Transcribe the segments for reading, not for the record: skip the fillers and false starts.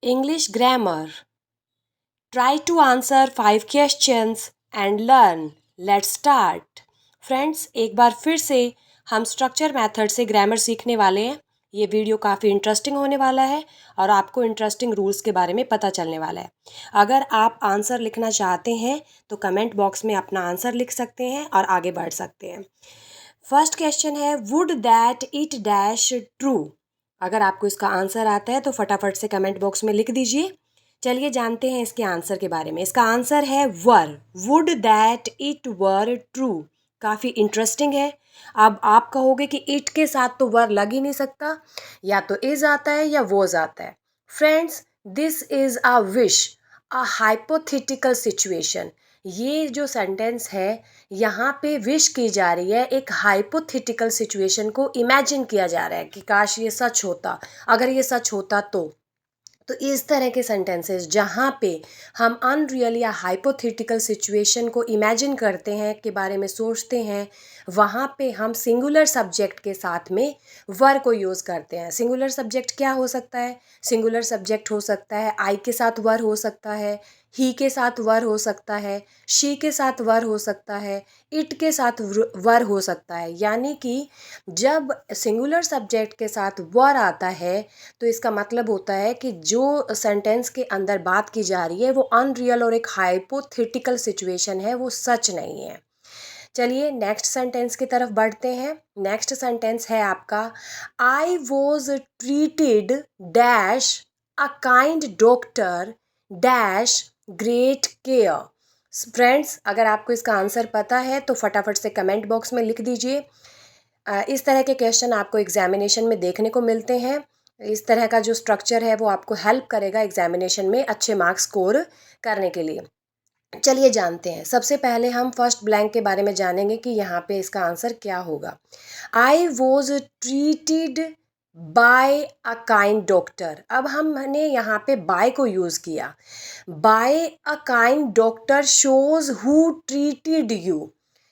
English grammar. Try to answer 5 questions and learn. Let's start. Friends, एक बार फिर से हम स्ट्रक्चर मेथड से ग्रामर सीखने वाले हैं। ये वीडियो काफ़ी इंटरेस्टिंग होने वाला है और आपको इंटरेस्टिंग रूल्स के बारे में पता चलने वाला है। अगर आप आंसर लिखना चाहते हैं तो कमेंट बॉक्स में अपना आंसर लिख सकते हैं और आगे बढ़ सकते हैं। फर्स्ट क्वेश्चन है, would that it dash true. अगर आपको इसका आंसर आता है तो फटाफट से कमेंट बॉक्स में लिख दीजिए। चलिए जानते हैं इसके आंसर के बारे में। इसका आंसर है were. Would that it were true. काफ़ी इंटरेस्टिंग है। अब आप कहोगे कि इट के साथ तो वर लग ही नहीं सकता, या तो इज आता है या वॉज आता है। Friends, this is a wish, a hypothetical situation. ये जो सेंटेंस है, यहाँ पे विश की जा रही है, एक हाइपोथेटिकल सिचुएशन को इमेजिन किया जा रहा है कि काश ये सच होता, अगर ये सच होता तो इस तरह के सेंटेंसेस जहाँ पे हम अनरियल या हाइपोथेटिकल सिचुएशन को इमेजिन करते हैं, के बारे में सोचते हैं, वहाँ पे हम सिंगुलर सब्जेक्ट के साथ में वर को यूज़ करते हैं। सिंगुलर सब्जेक्ट क्या हो सकता है? सिंगुलर सब्जेक्ट हो सकता है आई के साथ वर हो सकता है, ही के साथ वर हो सकता है, शी के साथ वर हो सकता है, इट के साथ वर हो सकता है। यानी कि जब सिंगुलर सब्जेक्ट के साथ वर आता है तो इसका मतलब होता है कि जो सेंटेंस के अंदर बात की जा रही है वो अनरियल और एक हाइपोथेटिकल सिचुएशन है, वो सच नहीं है। चलिए नेक्स्ट सेंटेंस की तरफ बढ़ते हैं। नेक्स्ट सेंटेंस है आपका, आई was treated dash a kind doctor dash great care. Friends, अगर आपको इसका आंसर पता है तो फटाफट से कमेंट बॉक्स में लिख दीजिए। इस तरह के क्वेश्चन आपको एग्जामिनेशन में देखने को मिलते हैं। इस तरह का जो स्ट्रक्चर है वो आपको हेल्प करेगा एग्जामिनेशन में अच्छे मार्क्स स्कोर करने के लिए। चलिए जानते हैं। सबसे पहले हम फर्स्ट ब्लैंक के बारे में जानेंगे कि यहाँ पे इसका आंसर क्या होगा। I was treated by a kind doctor. अब हमने यहाँ पे बाय को यूज़ किया। By a kind doctor shows who treated you.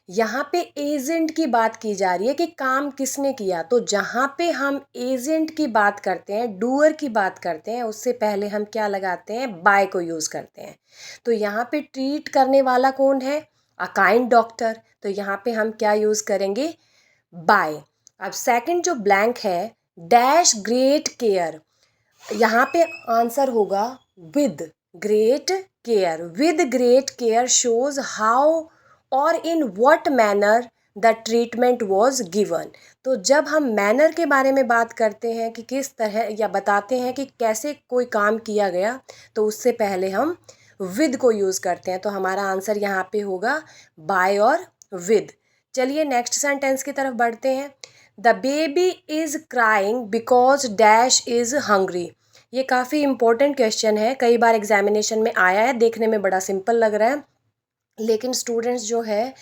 यहाँ पे एजेंट की बात की जा रही है कि काम किसने किया। तो जहाँ पे हम एजेंट की बात करते हैं, डूअर की बात करते हैं, उससे पहले हम क्या लगाते हैं? बाय को यूज़ करते हैं। तो यहाँ पे ट्रीट करने वाला कौन है? अ काइंड डॉक्टर। तो यहाँ पे हम क्या यूज़ करेंगे? बाय। अब सेकंड जो ब्लैंक है, डैश ग्रेट केयर, यहाँ पे आंसर होगा with great care. With great care shows how और in what manner the treatment was given. तो जब हम मैनर के बारे में बात करते हैं कि किस तरह, या बताते हैं कि कैसे कोई काम किया गया, तो उससे पहले हम विद को यूज़ करते हैं। तो हमारा आंसर यहाँ पे होगा बाय और विद। चलिए नेक्स्ट सेंटेंस की तरफ बढ़ते हैं। The baby is crying because dash is hungry. ये काफ़ी इंपॉर्टेंट क्वेश्चन है, कई बार एग्जामिनेशन में आया है। देखने में बड़ा सिंपल लग रहा है, लेकिन स्टूडेंट्स जो है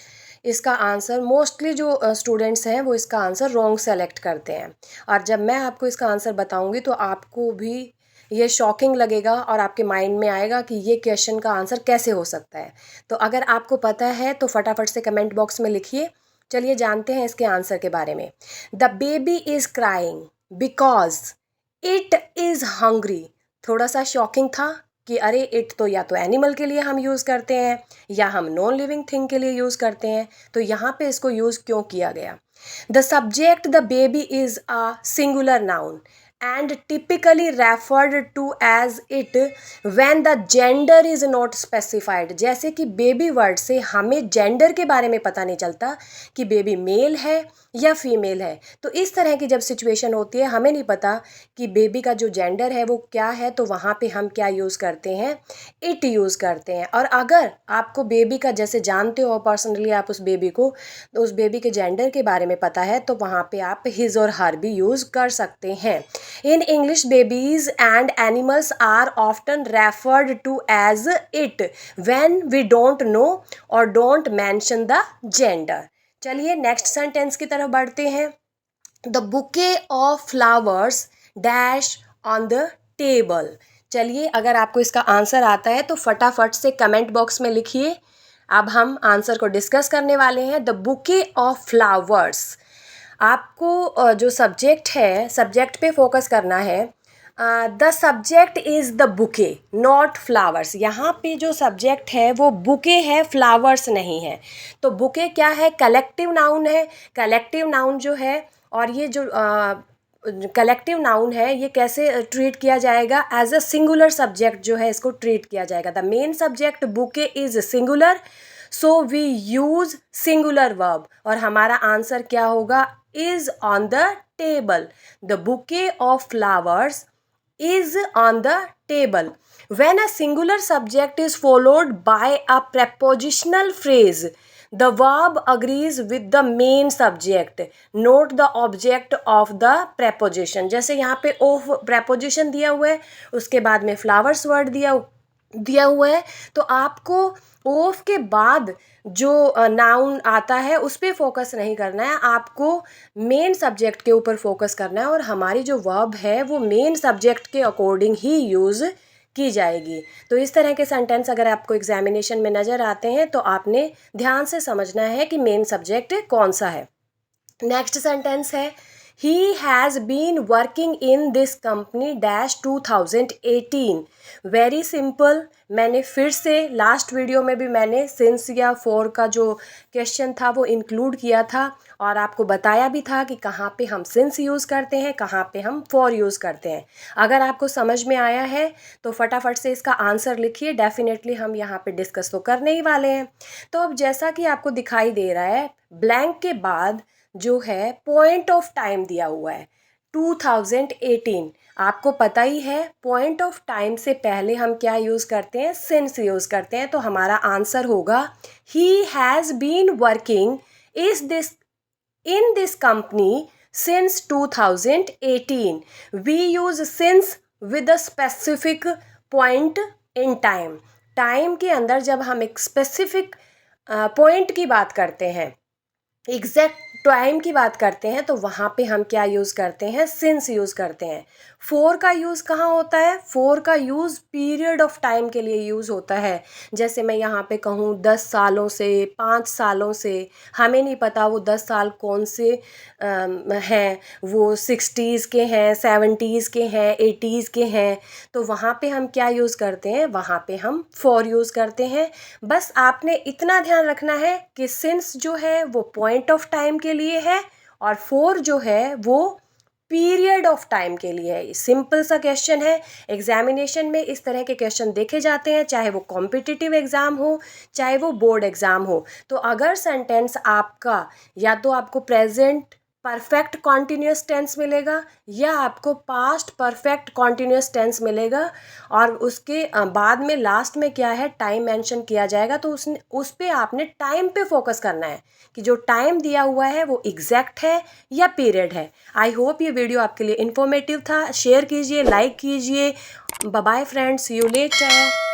इसका आंसर, मोस्टली जो स्टूडेंट्स हैं वो इसका आंसर रॉन्ग सेलेक्ट करते हैं। और जब मैं आपको इसका आंसर बताऊंगी तो आपको भी ये शॉकिंग लगेगा और आपके माइंड में आएगा कि ये क्वेश्चन का आंसर कैसे हो सकता है। तो अगर आपको पता है तो फटाफट से कमेंट बॉक्स में लिखिए। चलिए जानते हैं इसके आंसर के बारे में। The baby is crying because it is hungry. थोड़ा सा शॉकिंग था कि अरे इट तो या तो एनिमल के लिए हम यूज़ करते हैं या हम नॉन लिविंग थिंग के लिए यूज़ करते हैं, तो यहाँ पे इसको यूज़ क्यों किया गया? The subject the baby is a singular noun and typically referred to as it when the gender is not specified। जैसे कि बेबी वर्ड से हमें जेंडर के बारे में पता नहीं चलता कि बेबी मेल है या फीमेल है। तो इस तरह की जब सिचुएशन होती है, हमें नहीं पता कि बेबी का जो जेंडर है वो क्या है, तो वहाँ पे हम क्या यूज़ करते हैं? इट यूज़ करते हैं। और अगर आपको बेबी का, जैसे जानते हो पर्सनली आप उस बेबी को, तो उस बेबी के जेंडर के बारे में पता है, तो वहाँ पे आप हिज और हर भी यूज़ कर सकते हैं। In English, babies and animals are often referred to as it when we don't know or don't mention the gender। चलिए नेक्स्ट सेंटेंस की तरफ बढ़ते हैं। The bouquet of flowers dash on the table. चलिए, अगर आपको इसका आंसर आता है तो फटाफट से कमेंट बॉक्स में लिखिए। अब हम आंसर को डिस्कस करने वाले हैं। द बुके ऑफ फ्लावर्स, आपको जो सब्जेक्ट है, सब्जेक्ट पे फोकस करना है। The subject is the bouquet not flowers. यहाँ पे जो सब्जेक्ट है वो बुके है, फ्लावर्स नहीं है। तो बुके क्या है? कलेक्टिव नाउन है। कलेक्टिव नाउन जो है, और ये जो कलेक्टिव नाउन है ये कैसे ट्रीट किया जाएगा? एज अ सिंगुलर सब्जेक्ट जो है इसको ट्रीट किया जाएगा। The main subject bouquet is singular, so we use singular verb, और हमारा आंसर क्या होगा? Is on the table. The bouquet of flowers is on the table. When a singular subject is followed by a prepositional phrase, the verb agrees with the main subject. Note the object of the preposition. जैसे यहाँ पे of preposition दिया हुआ है, उसके बाद में flowers word दिया हुआ है, तो आपको ऑफ के बाद जो नाउन आता है उस पर फोकस नहीं करना है, आपको मेन सब्जेक्ट के ऊपर फोकस करना है, और हमारी जो वर्ब है वो मेन सब्जेक्ट के अकॉर्डिंग ही यूज़ की जाएगी। तो इस तरह के सेंटेंस अगर आपको एग्जामिनेशन में नज़र आते हैं तो आपने ध्यान से समझना है कि मेन सब्जेक्ट कौन सा है। नेक्स्ट सेंटेंस है, he has been working in this company dash 2018। Very simple. मैंने फिर से लास्ट वीडियो में भी मैंने सिंस या फॉर का जो क्वेश्चन था वो इंक्लूड किया था, और आपको बताया भी था कि कहाँ पे हम सिंस यूज़ करते हैं, कहाँ पे हम फॉर यूज़ करते हैं। अगर आपको समझ में आया है तो फटाफट से इसका आंसर लिखिए, डेफिनेटली हम यहाँ पे डिस्कस तो करने ही वाले हैं। तो अब जैसा कि आपको दिखाई दे रहा है, ब्लैंक के बाद जो है पॉइंट ऑफ टाइम दिया हुआ है 2018। आपको पता ही है पॉइंट ऑफ टाइम से पहले हम क्या यूज़ करते हैं? सिंस यूज़ करते हैं। तो हमारा आंसर होगा he has been working in this company since 2018. We use since with a specific point in time. Time के अंदर जब हम एक स्पेसिफिक पॉइंट की बात करते हैं, एग्जैक्ट टाइम की बात करते हैं, तो वहाँ पे हम क्या यूज़ करते हैं? सिंस यूज़ करते हैं। फोर का यूज़ कहाँ होता है? फोर का यूज़ पीरियड ऑफ टाइम के लिए यूज़ होता है। जैसे मैं यहाँ पे कहूँ 10 सालों से, 5 सालों से, हमें नहीं पता वो 10 साल कौन से हैं, वो 60s के हैं, 70s के हैं, 80s के हैं, तो वहाँ पे हम क्या यूज़ करते हैं? वहाँ पे हम फॉर यूज़ करते हैं। बस आपने इतना ध्यान रखना है कि सिंस जो है वो पॉइंट ऑफ टाइम के लिए है, और फोर जो है वो पीरियड ऑफ टाइम के लिए है। सिंपल सा क्वेश्चन है। एग्जामिनेशन में इस तरह के क्वेश्चन देखे जाते हैं, चाहे वो कॉम्पिटिटिव एग्ज़ाम हो, चाहे वो बोर्ड एग्ज़ाम हो। तो अगर सेंटेंस आपका या तो आपको प्रेजेंट परफेक्ट कॉन्टिन्यूस टेंस मिलेगा, या आपको पास्ट परफेक्ट कॉन्टिन्यूस टेंस मिलेगा, और उसके बाद में लास्ट में क्या है? टाइम मेंशन किया जाएगा, तो उस पे आपने टाइम पे फोकस करना है कि जो टाइम दिया हुआ है वो एग्जैक्ट है या पीरियड है। आई होप ये वीडियो आपके लिए इन्फॉर्मेटिव था। शेयर कीजिए, लाइक कीजिए। Bye bye friends, you letter.